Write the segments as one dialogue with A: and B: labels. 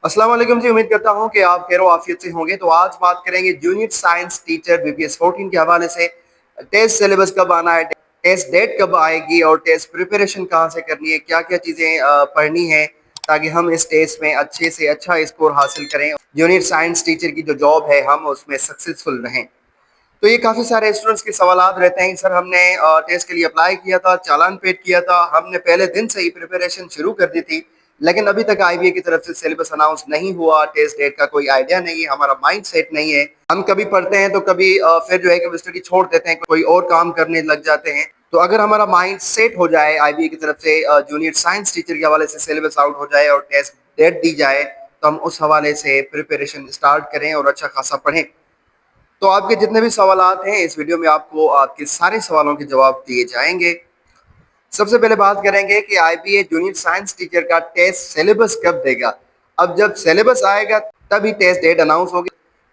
A: अस्सलाम वालेकुम जी। उम्मीद करता हूं कि आप खैर आफियत से होंगे। तो आज बात करेंगे जूनियर साइंस टीचर बीपीएस 14 के हवाले से। टेस्ट सिलेबस कब आना है, टेस्ट डेट कब आएगी और टेस्ट प्रिपरेशन कहां से करनी है, क्या क्या चीज़ें पढ़नी है ताकि हम इस टेस्ट में अच्छे से अच्छा स्कोर हासिल करें, जूनियर साइंस टीचर की जो जॉब है हम उसमें सक्सेसफुल रहें। तो ये काफ़ी सारे स्टूडेंट्स के सवालात रहते हैं कि सर हमने टेस्ट के लिए अप्लाई किया था, चालान पेड किया था, हमने पहले दिन से ही प्रिपरेशन शुरू कर दी थी, लेकिन अभी तक आईबीए की तरफ से सिलेबस अनाउंस नहीं हुआ, टेस्ट डेट का कोई आइडिया नहीं है, हमारा माइंड सेट नहीं है। हम कभी पढ़ते हैं तो कभी फिर जो है कि स्टडी छोड़ देते हैं, कोई और काम करने लग जाते हैं। तो अगर हमारा माइंड सेट हो जाए, आईबीए की तरफ से जूनियर साइंस टीचर के हवाले से सिलेबस आउट हो जाए और टेस्ट डेट दी जाए, तो हम उस हवाले से प्रिपरेशन स्टार्ट करें और अच्छा खासा पढ़ें। तो आपके जितने भी सवालात हैं इस वीडियो में आपको आपके सारे सवालों के जवाब दिए जाएंगे। सबसे पहले बात करेंगे कि आईबीए जूनियर साइंस टीचर का टेस्ट सिलेबस कब देगा। अब जब सिलेबस आएगा तभी टेस्ट डेट अनाउंस होगी,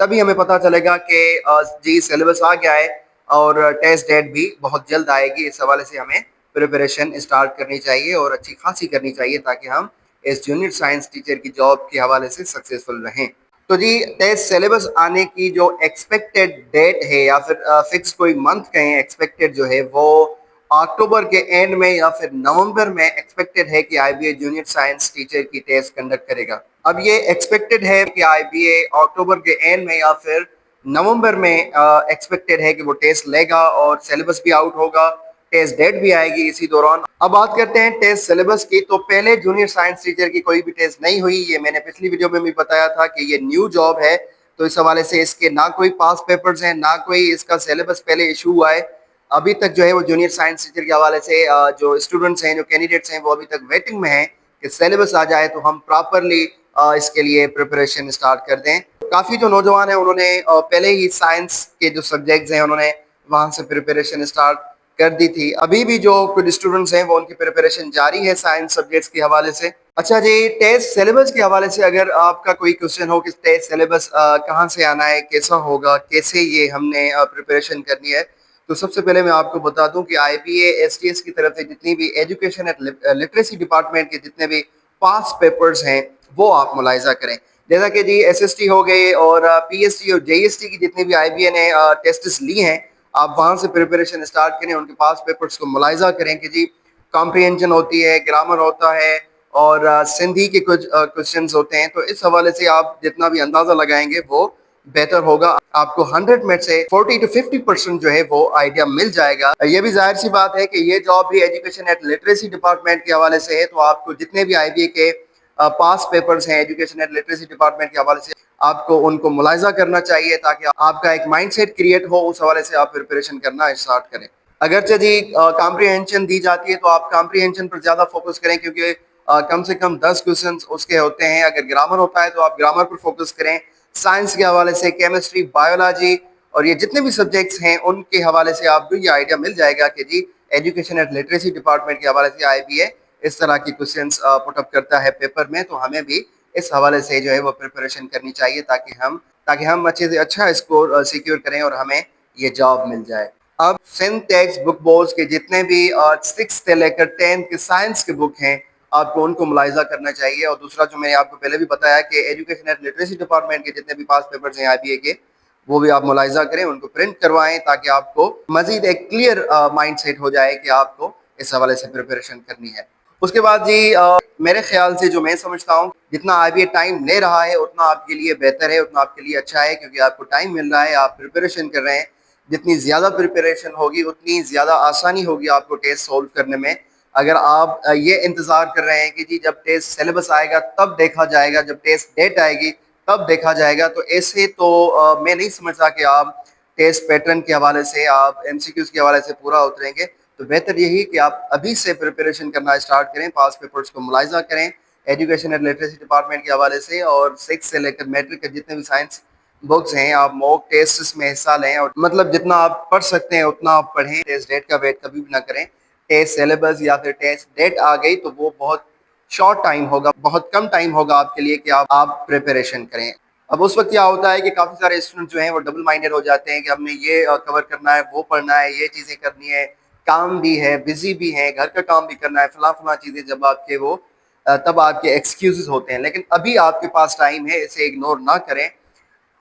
A: तभी हमें पता चलेगा कि जी सिलेबस आ गया है और टेस्ट डेट भी बहुत जल्द आएगी। इस हवाले से हमें प्रिपरेशन स्टार्ट करनी चाहिए और अच्छी खासी करनी चाहिए ताकि हम इस जूनियर साइंस टीचर की जॉब के हवाले से सक्सेसफुल रहें। तो जी टेस्ट सिलेबस आने की जो एक्सपेक्टेड डेट है या फिर फिक्स कोई मंथ कहें, एक्सपेक्टेड जो है वो अक्टूबर के एंड में या फिर नवंबर में एक्सपेक्टेड है कि आईबीए जूनियर साइंस टीचर की टेस्ट कंडक्ट करेगा। अब ये एक्सपेक्टेड है कि आईबीए अक्टूबर के एंड में या फिर नवंबर में एक्सपेक्टेड है कि वो टेस्ट लेगा और सिलेबस भी आउट होगा, टेस्ट डेट भी आएगी इसी दौरान। अब बात करते हैं टेस्ट सिलेबस की। तो पहले जूनियर साइंस टीचर की कोई भी टेस्ट नहीं हुई, ये मैंने पिछली वीडियो में भी बताया था कि ये न्यू जॉब है। तो इस हवाले से इसके ना कोई पास पेपर्स हैं, ना कोई इसका सिलेबस पहले इशू हुआ है। अभी तक जो है वो जूनियर साइंस टीचर के हवाले से जो स्टूडेंट्स हैं, जो कैंडिडेट्स हैं, वो अभी तक वेटिंग में हैं कि सिलेबस आ जाए तो हम प्रॉपरली इसके लिए प्रिपरेशन स्टार्ट कर दें। काफ़ी जो नौजवान हैं उन्होंने पहले ही साइंस के जो सब्जेक्ट्स हैं उन्होंने वहाँ से प्रिपरेशन स्टार्ट कर दी थी। अभी भी जो कुछ स्टूडेंट्स हैं वो उनकी प्रिपरेशन जारी है साइंस सब्जेक्ट्स के हवाले से। अच्छा जी, टेस्ट सिलेबस के हवाले से अगर आपका कोई क्वेश्चन हो कि टेस्ट सिलेबस कहाँ से आना है, कैसा होगा, कैसे ये हमने प्रिपरेशन करनी है, तो सबसे पहले मैं आपको बता दूं कि आईबीए एसटीएस की तरफ से जितनी भी एजुकेशन एंड लिटरेसी डिपार्टमेंट के जितने भी पास पेपर्स हैं वो आप मुलाहिजा करें। जैसा कि जी एसएसटी हो गए और पीएसटी और जेईएसटी की जितनी भी आईबीए ने टेस्ट्स ली हैं, आप वहाँ से प्रिपरेशन स्टार्ट करें, उनके पास पेपर्स को मुलाहिजा करें कि जी कॉम्प्रिहेंशन होती है, ग्रामर होता है और सिंधी के कुछ क्वेश्चंस होते हैं। तो इस हवाले से आप जितना भी अंदाज़ा लगाएंगे वो बेहतर होगा। आपको 100 में से 40 to 50% जो है वो आइडिया मिल जाएगा। ये भी जाहिर सी बात है कि ये जॉब भी एजुकेशन एंड लिटरेसी डिपार्टमेंट के हवाले से है, तो आपको जितने भी आईबीए के पास पेपर्स हैं एजुकेशन एंड लिटरेसी डिपार्टमेंट के हवाले से आपको उनको मुलाहिजा करना चाहिए ताकि आपका एक माइंडसेट क्रिएट हो, उस हवाले से आप प्रिपरेशन करना स्टार्ट करें। अगरचे जी कॉम्प्रिहेंशन दी जाती है तो आप कॉम्प्रिहेंशन पर ज़्यादा फोकस करें क्योंकि कम से कम 10 क्वेश्चन उसके होते हैं। अगर ग्रामर होता है तो आप ग्रामर पर फोकस करें। साइंस के हवाले से केमिस्ट्री, बायोलॉजी और ये जितने भी सब्जेक्ट्स हैं उनके हवाले से आपको ये आइडिया मिल जाएगा कि जी एजुकेशन एंड लिटरेसी डिपार्टमेंट के हवाले से आईबीए इस तरह की क्वेश्चंस पुटअप करता है पेपर में, तो हमें भी इस हवाले से जो है वो प्रिपरेशन करनी चाहिए ताकि हम अच्छे से अच्छा स्कोर सिक्योर करें और हमें ये जॉब मिल जाए। अब सिंटेक्स बुक बोर्ड्स के जितने भी 6 से लेकर 10 के साइंस के बुक हैं आपको उनको मुलाहिजा करना चाहिए। और दूसरा जो मैंने आपको पहले भी बताया कि एजुकेशन एंड लिटरेसी डिपार्टमेंट के जितने भी पास पेपर्स हैं आईबीए के वो भी आप मुलाहिजा करें, उनको प्रिंट करवाएं ताकि आपको मजीद एक क्लियर माइंड सेट हो जाए कि आपको इस हवाले से प्रिपरेशन करनी है। उसके बाद जी मेरे ख्याल से जो मैं समझता हूँ जितना आईबीए टाइम ले रहा है उतना आपके लिए बेहतर है, उतना आपके लिए अच्छा है क्योंकि आपको टाइम मिल रहा है, आप प्रिपरेशन कर रहे हैं। जितनी ज़्यादा प्रिपरेशन होगी उतनी ज़्यादा आसानी होगी आपको टेस्ट सोल्व करने में। अगर आप ये इंतज़ार कर रहे हैं कि जी जब टेस्ट सिलेबस आएगा तब देखा जाएगा, जब टेस्ट डेट आएगी तब देखा जाएगा, तो ऐसे तो मैं नहीं समझता कि आप टेस्ट पैटर्न के हवाले से, आप एमसीक्यूज़ के हवाले से पूरा उतरेंगे। तो बेहतर यही कि आप अभी से प्रिपरेशन करना स्टार्ट करें, पास पेपर्स को मुलाहिजा करें एजुकेशन एंड लिटरेसी डिपार्टमेंट के हवाले से और 6 से लेकर मैट्रिक के जितने भी साइंस बुक्स हैं आप मॉक टेस्ट में हिस्सा लें और मतलब जितना आप पढ़ सकते हैं उतना आप पढ़ें। टेस्ट डेट का वेट कभी भी ना करें। टेस्ट सिलेबस या फिर टेस्ट डेट आ गई तो वो बहुत शॉर्ट टाइम होगा, बहुत कम टाइम होगा आपके लिए कि आप प्रिपरेशन करें। अब उस वक्त क्या होता है कि काफ़ी सारे स्टूडेंट जो हैं वो डबल माइंडेड हो जाते हैं कि हमने ये कवर करना है, वो पढ़ना है, ये चीज़ें करनी है, काम भी है, बिजी भी है, घर का काम भी करना है, फला फला चीज़ें जब आपके वो तब आपके एक्सक्यूजेस होते हैं, लेकिन अभी आपके पास टाइम है, इसे इग्नोर ना करें।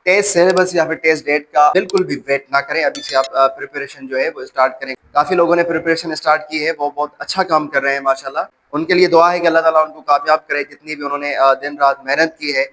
A: टेस्ट सिलेबस या फिर टेस्ट डेट का बिल्कुल भी वेट ना करें, अभी से आप प्रिपरेशन जो है वो स्टार्ट करें। काफ़ी लोगों ने प्रिपरेशन स्टार्ट की है, वो बहुत अच्छा काम कर रहे हैं माशाल्लाह। उनके लिए दुआ है कि अल्लाह ताला उनको कामयाब करे, जितनी भी उन्होंने दिन रात मेहनत की है।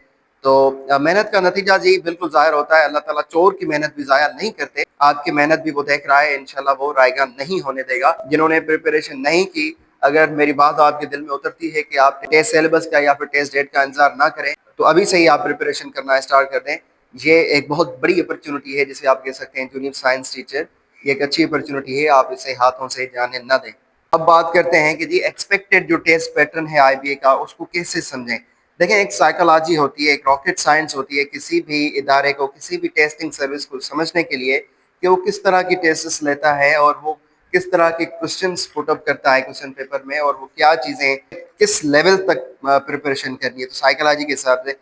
A: तो मेहनत का नतीजा जी बिल्कुल ज़ाहिर होता है। अल्लाह ताला चोर की मेहनत भी ज़ाया नहीं करते। आपकी मेहनत भी वो देख रहा है, इंशाल्लाह वो रायगा नहीं होने देगा। जिन्होंने प्रिपरेशन नहीं की, अगर मेरी बात आपके दिल में उतरती है कि आप टेस्ट सिलेबस का या फिर टेस्ट डेट का इंतजार ना करें, तो अभी से ही आप प्रिपरेशन करना स्टार्ट कर दें। ये एक बहुत बड़ी अपॉर्चुनिटी है, जिसे आप कह सकते हैं जूनियर साइंस टीचर। ये एक अच्छी अपॉर्चुनिटी है, आप इसे हाथों से जाने ना दें। अब बात करते हैं कि जी एक्सपेक्टेड जो टेस्ट पैटर्न है आईबीए का, उसको कैसे समझें। देखें, एक साइकोलॉजी होती है, एक रॉकेट साइंस होती है किसी भी इदारे को, किसी भी टेस्टिंग सर्विस को समझने के लिए, कि वो किस तरह की टेस्ट लेता है और वो किस तरह के क्वेश्चंस पुट अप करता है क्वेश्चन पेपर में, और वो क्या चीज़ें किस लेवल तक प्रिपरेशन करनी है, तो साइकोलॉजी के हिसाब से।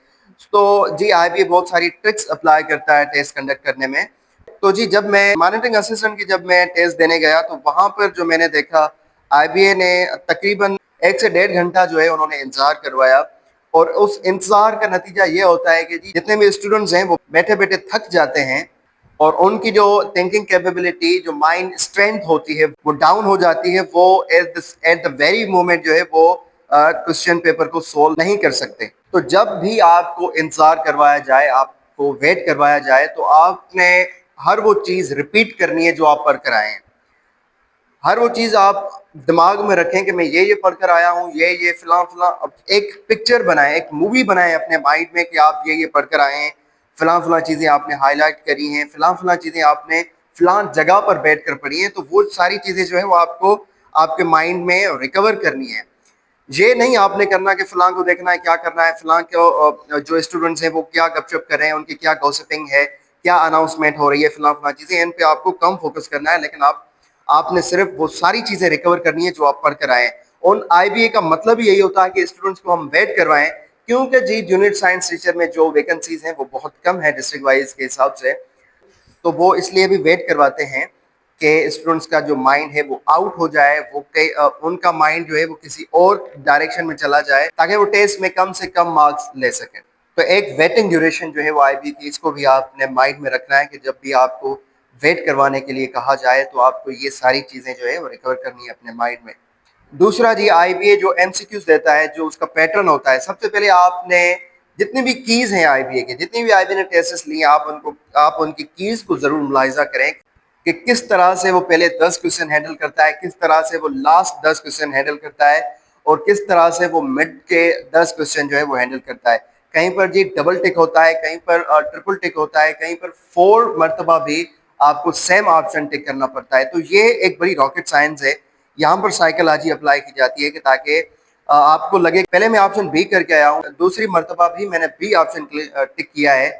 A: तो जी आईबीए बहुत सारी ट्रिक्स अप्लाई करता है टेस्ट कंडक्ट करने में। तो जी जब मैं मॉनिटरिंग असिस्टेंट की जब मैं टेस्ट देने गया, तो वहाँ पर जो मैंने देखा, आईबीए ने तकरीबन 1 से 1.5 घंटा जो है उन्होंने इंतजार करवाया। और उस इंतजार का नतीजा ये होता है कि जी जितने भी स्टूडेंट्स हैं वो बैठे बैठे थक जाते हैं, और उनकी जो थिंकिंग कैपेबिलिटी, जो माइंड स्ट्रेंथ होती है, वो डाउन हो जाती है। वो एट द वेरी मोमेंट जो है वो क्वेश्चन पेपर को सोल्व नहीं कर सकते। तो जब भी आपको इंतजार करवाया जाए, आपको वेट करवाया जाए, तो आपने हर वो चीज़ रिपीट करनी है जो आप पढ़ कर आए हैं। हर वो चीज़ आप दिमाग में रखें कि मैं ये पढ़ कर आया हूँ, ये फिलां फिलां। अब एक पिक्चर बनाएं, एक मूवी बनाएं अपने माइंड में कि आप ये पढ़ कर आए हैं, फिलां फिलां चीज़ें आपने हाईलाइट करी हैं, फिलां फिलां चीज़ें आपने फिलां जगह पर बैठ कर पढ़ी हैं। तो वो सारी चीज़ें जो है वो आपको आपके माइंड में रिकवर करनी है। ये नहीं आपने करना कि फलां को देखना है क्या करना है, फलां को जो स्टूडेंट्स हैं वो क्या गपशप कर रहे हैं, उनकी क्या गॉसिपिंग है, क्या अनाउंसमेंट हो रही है, फलां फलां चीज़ें, इन पे आपको कम फोकस करना है। लेकिन आपने सिर्फ वो सारी चीज़ें रिकवर करनी है जो आप पढ़ कर आए हैं। और आईबीए का मतलब ही यही होता है कि स्टूडेंट्स को हम वेट करवाएं, क्योंकि जी जूनियर साइंस टीचर में जो वैकेंसीज हैं वो बहुत कम है डिस्ट्रिक्ट वाइज के हिसाब से। तो वो इसलिए भी वेट करवाते हैं कि स्टूडेंट्स का जो माइंड है वो आउट हो जाए, वो उनका माइंड जो है वो किसी और डायरेक्शन में चला जाए, ताकि वो टेस्ट में कम से कम मार्क्स ले सकें। तो एक वेटिंग ड्यूरेशन जो है वो आईबी की, इसको भी आपने माइंड में रखना है कि जब भी आपको वेट करवाने के लिए कहा जाए, तो आपको ये सारी चीज़ें जो है वो रिकवर करनी है अपने माइंड में। दूसरा जी आईबीए जो एमसीक्यूज देता है, जो उसका पैटर्न होता है, सबसे पहले आपने जितनी भी कीज हैं आईबीए के, जितनी भी आईबीए ने टेस्ट लिए, आप उनकी कीज को जरूर मुलाहिजा करें कि किस तरह से वो पहले 10 क्वेश्चन हैंडल करता है, किस तरह से वो लास्ट 10 क्वेश्चन हैंडल करता है, और किस तरह से वो मिड के 10 क्वेश्चन जो है वो हैंडल करता है। कहीं पर जी डबल टिक होता है, कहीं पर ट्रिपल टिक होता है, कहीं पर 4 मरतबा भी आपको सेम ऑप्शन टिक करना पड़ता है। तो ये एक बड़ी रॉकेट साइंस है। यहाँ पर साइकोलॉजी अप्लाई की जाती है कि ताकि आपको लगे पहले मैं ऑप्शन बी करके आया हूँ, दूसरी मरतबा भी मैंने बी ऑप्शन टिक किया है,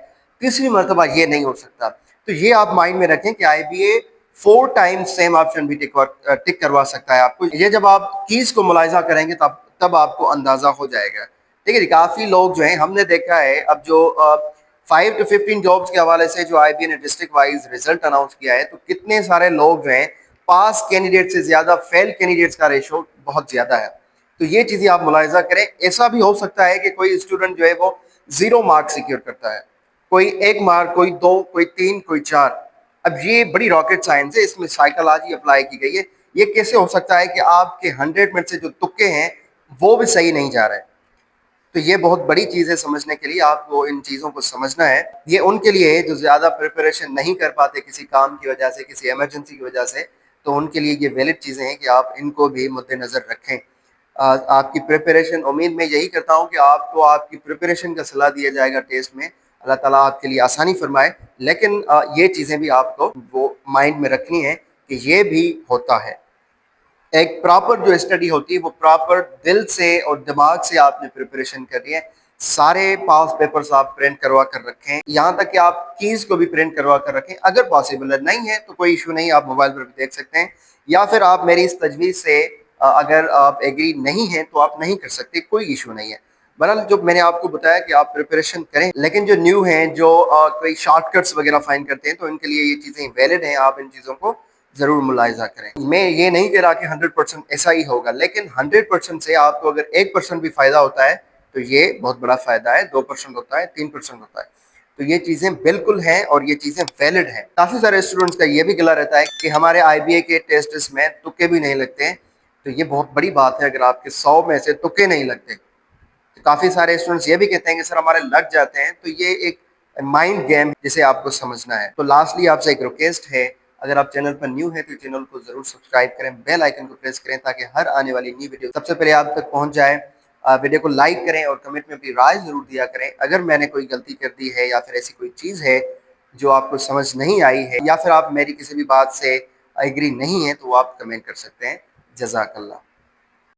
A: तीसरी मरतबा ये नहीं हो सकता। तो ये आप माइंड में रखें कि आईबीए 4 टाइम्स सेम ऑप्शन भी टिक करवा सकता है आपको। ये जब आप कीज को मुलाहिजा करेंगे तब आपको अंदाजा हो जाएगा। ठीक है जी, काफ़ी लोग जो हैं हमने देखा है, अब जो 5 to 15 जॉब्स के हवाले से जो आईबीए ने डिस्ट्रिक्ट वाइज रिजल्ट अनाउंस किया है, तो कितने सारे लोग जो हैं पास कैंडिडेट से ज़्यादा फेल कैंडिडेट्स का रेशो बहुत ज़्यादा है। तो ये चीज़ें आप मुलाहिजा करें। ऐसा भी हो सकता है कि कोई स्टूडेंट जो है वो 0 मार्क सिक्योर करता है, कोई 1 मार्क, कोई 2, कोई 3, कोई 4। अब ये बड़ी रॉकेट साइंस है, इसमें साइकोलॉजी अप्लाई की गई है। ये कैसे हो सकता है कि आपके 100 में से जो तुक्के हैं वो भी सही नहीं जा रहे हैं। तो ये बहुत बड़ी चीज़ है, समझने के लिए आपको इन चीज़ों को समझना है। ये उनके लिए है जो ज़्यादा प्रिपरेशन नहीं कर पाते किसी काम की वजह से, किसी इमरजेंसी की वजह से। तो उनके लिए ये वैलिड चीज़ें हैं कि आप इनको भी मद्देनज़र रखें। आपकी प्रिपरेशन, उम्मीद मैं यही करता हूँ कि आपको आपकी प्रिपरेशन का सलाह दिया जाएगा टेस्ट में। अल्लाह ताला आपके लिए आसानी फरमाए। लेकिन ये चीज़ें भी आपको वो माइंड में रखनी है कि ये भी होता है। एक प्रॉपर जो स्टडी होती है वो प्रॉपर दिल से और दिमाग से आपने प्रिपरेशन करनी है। सारे पास पेपर्स आप प्रिंट करवा कर रखें, यहाँ तक कि आप कीज को भी प्रिंट करवा कर रखें। अगर पॉसिबल है, नहीं है तो कोई इशू नहीं, आप मोबाइल पर भी देख सकते हैं, या फिर आप मेरी इस तजवीज़ से अगर आप एग्री नहीं हैं तो आप नहीं कर सकते, कोई इशू नहीं है। बहरहाल जो मैंने आपको बताया कि आप प्रिपरेशन करें, लेकिन जो न्यू हैं, जो कोई शॉर्टकट्स वगैरह फाइंड करते हैं, तो इनके लिए ये चीज़ें वैलिड हैं, आप इन चीज़ों को ضرور ملاحظہ کریں. میں یہ نہیں کہہ رہا کہ 100% ایسا ہی ہوگا، لیکن 100% سے آپ کو اگر 1% بھی فائدہ ہوتا ہے تو یہ بہت بڑا فائدہ ہے. 2% ہوتا ہے، 3% ہوتا ہے، تو یہ چیزیں بالکل ہیں اور یہ چیزیں ویلڈ ہیں. کافی سارے اسٹوڈنٹس کا یہ بھی گلہ رہتا ہے کہ ہمارے آئی بی اے کے ٹیسٹس میں تکے بھی نہیں لگتے. تو یہ بہت بڑی بات ہے. اگر آپ کے 100 میں سے تکے نہیں لگتے، کافی سارے اسٹوڈنٹس یہ بھی کہتے ہیں کہ سر ہمارے لگ جاتے ہیں. تو یہ ایک مائنڈ گیم جسے آپ کو سمجھنا ہے. تو لاسٹلی آپ سے ایک ریکویسٹ ہے، اگر آپ چینل پر نیو ہیں تو چینل کو ضرور سبسکرائب کریں، بیل آئیکن کو پریس کریں تاکہ ہر آنے والی نیو ویڈیو سب سے پہلے آپ تک پہنچ جائے. ویڈیو کو لائک کریں اور کمنٹ میں اپنی رائے ضرور دیا کریں. اگر میں نے کوئی غلطی کر دی ہے یا پھر ایسی کوئی چیز ہے جو آپ کو سمجھ نہیں آئی ہے یا پھر آپ میری کسی بھی بات سے ایگری نہیں ہیں تو وہ آپ کمنٹ کر سکتے ہیں. جزاک اللہ.